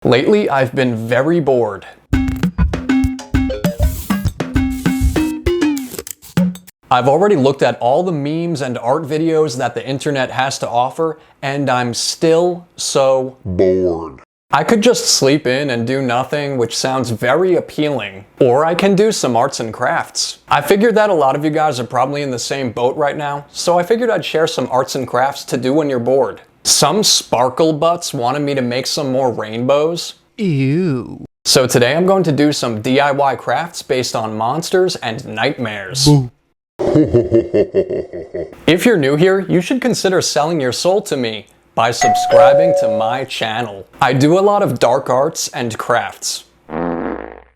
Lately, I've been very bored. I've already looked at all the memes and art videos that the internet has to offer, and I'm still so bored. I could just sleep in and do nothing, which sounds very appealing. Or I can do some arts and crafts. I figured that a lot of you guys are probably in the same boat right now, so I figured I'd share some arts and crafts to do when you're bored. Some sparkle butts wanted me to make some more rainbows. Ew. So today I'm going to do some DIY crafts based on monsters and nightmares. If you're new here, you should consider selling your soul to me by subscribing to my channel. I do a lot of dark arts and crafts.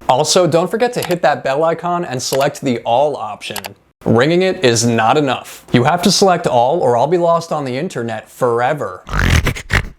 Also, don't forget to hit that bell icon and select the all option. Ringing it is not enough. You have to select all or I'll be lost on the internet forever.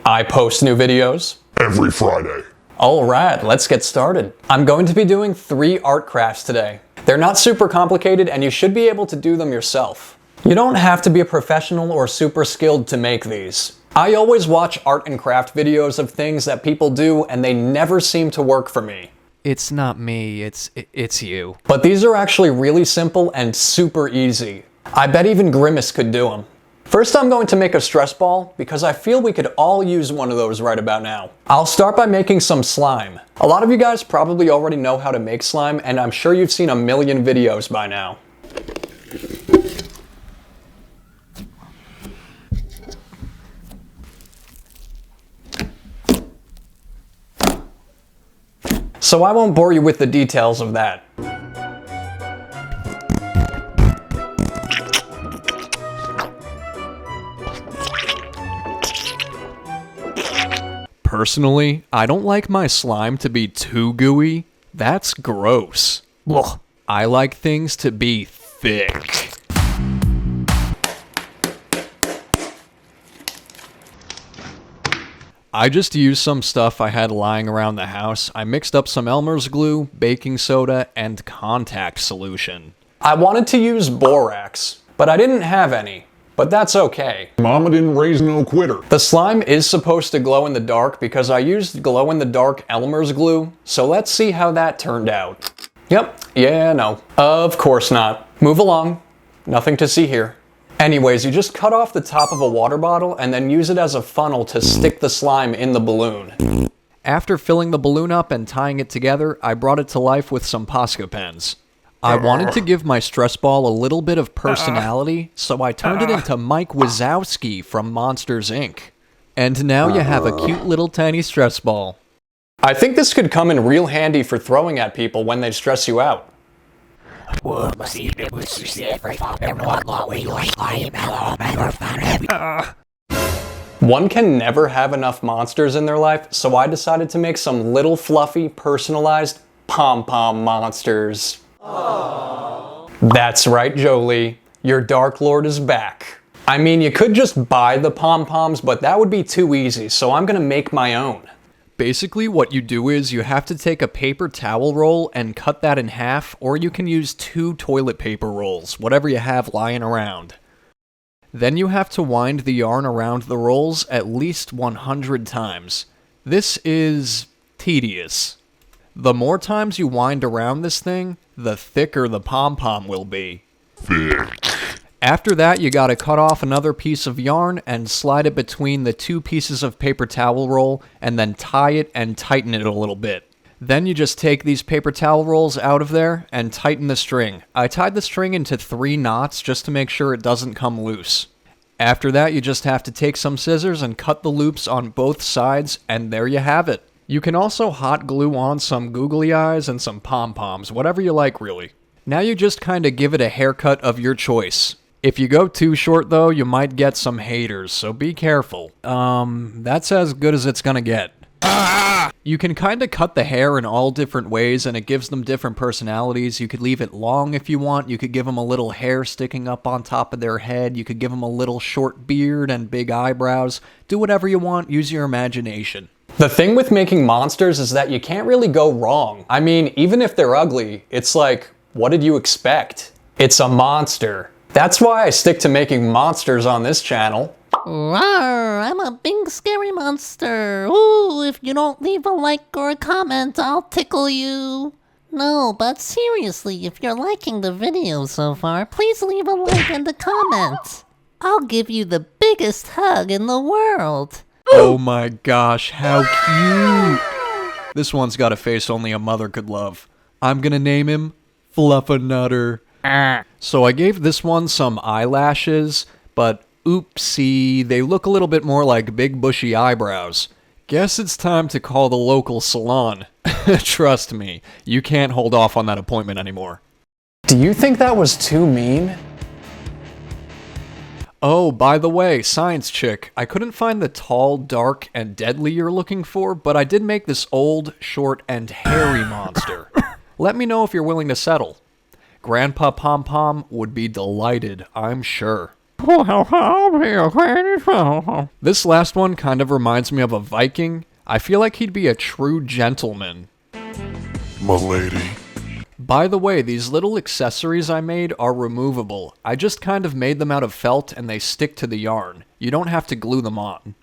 I post new videos every Friday. Alright, let's get started. I'm going to be doing 3 art crafts today. They're not super complicated and you should be able to do them yourself. You don't have to be a professional or super skilled to make these. I always watch art and craft videos of things that people do and they never seem to work for me. It's not me, it's you. But these are actually really simple and super easy. I bet even Grimace could do them. First, I'm going to make a stress ball because I feel we could all use one of those right about now. I'll start by making some slime. A lot of you guys probably already know how to make slime, and I'm sure you've seen a million videos by now. So I won't bore you with the details of that. Personally, I don't like my slime to be too gooey. That's gross. Ugh. I like things to be thick. I just used some stuff I had lying around the house. I mixed up some Elmer's glue, baking soda, and contact solution. I wanted to use borax, but I didn't have any. But that's okay. Mama didn't raise no quitter. The slime is supposed to glow in the dark because I used glow in the dark Elmer's glue, so let's see how that turned out. Yep, yeah, no. Of course not. Move along. Nothing to see here. Anyways, you just cut off the top of a water bottle and then use it as a funnel to stick the slime in the balloon. After filling the balloon up and tying it together, I brought it to life with some Posca pens. I wanted to give my stress ball a little bit of personality, so I turned it into Mike Wazowski from Monsters, Inc. And now you have a cute little tiny stress ball. I think this could come in real handy for throwing at people when they stress you out. One can never have enough monsters in their life, so I decided to make some little fluffy, personalized pom-pom monsters. Aww. That's right, Jolie. Your Dark Lord is back. I mean, you could just buy the pom-poms, but that would be too easy, so I'm gonna make my own. Basically, what you do is you have to take a paper towel roll and cut that in half, or you can use 2 toilet paper rolls, whatever you have lying around. Then you have to wind the yarn around the rolls at least 100 times. This is tedious. The more times you wind around this thing, the thicker the pom-pom will be. Thick. After that, you gotta cut off another piece of yarn and slide it between the 2 pieces of paper towel roll and then tie it and tighten it a little bit. Then you just take these paper towel rolls out of there and tighten the string. I tied the string into 3 knots just to make sure it doesn't come loose. After that, you just have to take some scissors and cut the loops on both sides, and there you have it. You can also hot glue on some googly eyes and some pom-poms, whatever you like really. Now you just kinda give it a haircut of your choice. If you go too short though, you might get some haters, so be careful. That's as good as it's gonna get. You can kinda cut the hair in all different ways and it gives them different personalities. You could leave it long if you want, you could give them a little hair sticking up on top of their head, you could give them a little short beard and big eyebrows. Do whatever you want, use your imagination. The thing with making monsters is that you can't really go wrong. I mean, even if they're ugly, it's like, what did you expect? It's a monster. That's why I stick to making monsters on this channel. Rawr, I'm a big scary monster. Ooh, if you don't leave a like or a comment, I'll tickle you. No, but seriously, if you're liking the video so far, please leave a like and a comment. I'll give you the biggest hug in the world. Oh my gosh, how cute! This one's got a face only a mother could love. I'm gonna name him Fluffernutter. So I gave this one some eyelashes, but oopsie, they look a little bit more like big bushy eyebrows. Guess it's time to call the local salon. Trust me, you can't hold off on that appointment anymore. Do you think that was too mean? Oh, by the way, science chick, I couldn't find the tall, dark, and deadly you're looking for, but I did make this old, short, and hairy monster. Let me know if you're willing to settle. Grandpa Pom-Pom would be delighted, I'm sure. This last one kind of reminds me of a Viking. I feel like he'd be a true gentleman. Milady. By the way, these little accessories I made are removable. I just kind of made them out of felt and they stick to the yarn. You don't have to glue them on.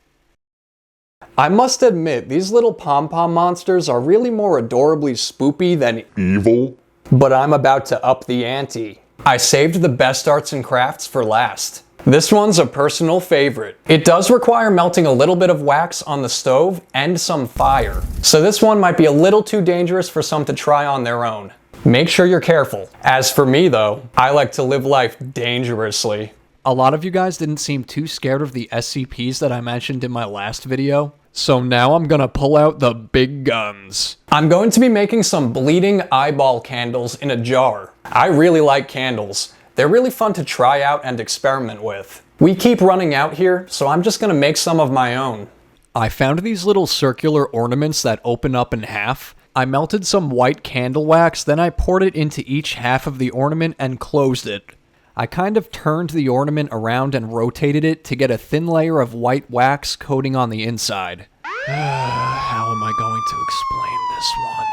I must admit, these little pom-pom monsters are really more adorably spoopy than Evil. but I'm about to up the ante. I saved the best arts and crafts for last. This one's a personal favorite. It does require melting a little bit of wax on the stove and some fire, so this one might be a little too dangerous for some to try on their own. Make sure you're careful. As for me though, I like to live life dangerously. A lot of you guys didn't seem too scared of the SCPs that I mentioned in my last video, so now I'm gonna pull out the big guns. I'm going to be making some bleeding eyeball candles in a jar. I really like candles. They're really fun to try out and experiment with. We keep running out here, so I'm just gonna make some of my own. I found these little circular ornaments that open up in half. I melted some white candle wax, then I poured it into each half of the ornament and closed it. I kind of turned the ornament around and rotated it to get a thin layer of white wax coating on the inside. How am I going to explain this one?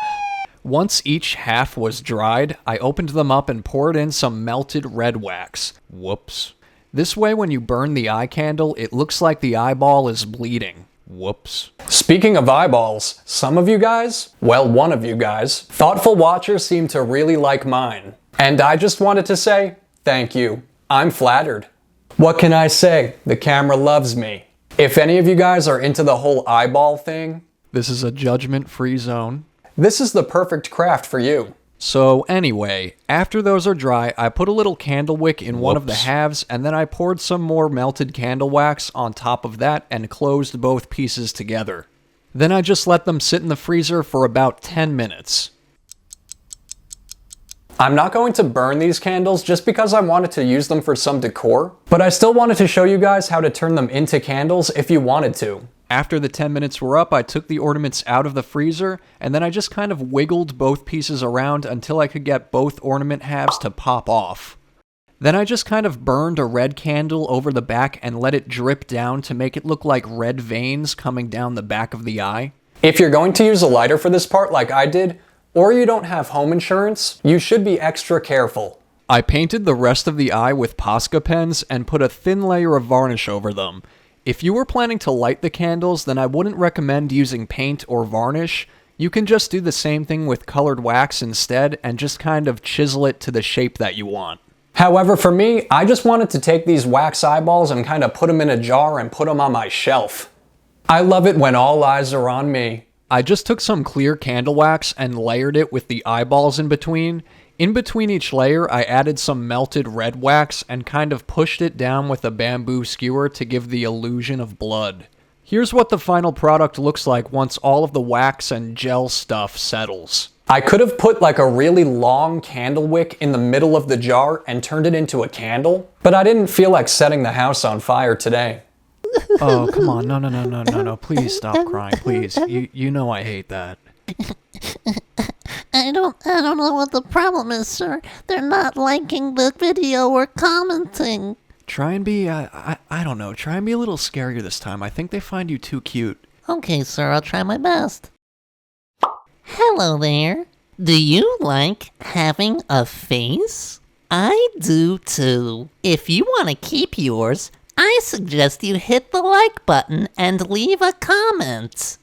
Once each half was dried, I opened them up and poured in some melted red wax. Whoops. This way, when you burn the eye candle, it looks like the eyeball is bleeding. Whoops. Speaking of eyeballs, some of you guys, well, one of you guys, thoughtful watchers seem to really like mine. And I just wanted to say, thank you. I'm flattered. What can I say? The camera loves me. If any of you guys are into the whole eyeball thing, This is a judgment-free zone. this is the perfect craft for you. So anyway, after those are dry, I put a little candle wick in one of the Whoops. halves, and then I poured some more melted candle wax on top of that and closed both pieces together. Then I just let them sit in the freezer for about 10 minutes. I'm not going to burn these candles just because I wanted to use them for some decor, but I still wanted to show you guys how to turn them into candles if you wanted to. After the 10 minutes were up, I took the ornaments out of the freezer, and then I just kind of wiggled both pieces around until I could get both ornament halves to pop off. Then I just kind of burned a red candle over the back and let it drip down to make it look like red veins coming down the back of the eye. If you're going to use a lighter for this part like I did, or you don't have home insurance, you should be extra careful. I painted the rest of the eye with Posca pens and put a thin layer of varnish over them. If you were planning to light the candles, then I wouldn't recommend using paint or varnish. You can just do the same thing with colored wax instead and just kind of chisel it to the shape that you want. However, for me, I just wanted to take these wax eyeballs and kind of put them in a jar and put them on my shelf. I love it when all eyes are on me. I just took some clear candle wax and layered it with the eyeballs in between. In between each layer, I added some melted red wax and kind of pushed it down with a bamboo skewer to give the illusion of blood. Here's what the final product looks like once all of the wax and gel stuff settles. I could have put like a really long candle wick in the middle of the jar and turned it into a candle, but I didn't feel like setting the house on fire today. Oh, come on. No. Please stop crying, please. You know I hate that. I don't know what the problem is, sir. They're not liking the video or commenting. Try and be, I don't know, try and be a little scarier this time. I think they find you too cute. Okay, sir, I'll try my best. Hello there. Do you like having a face? I do too. If you want to keep yours, I suggest you hit the like button and leave a comment.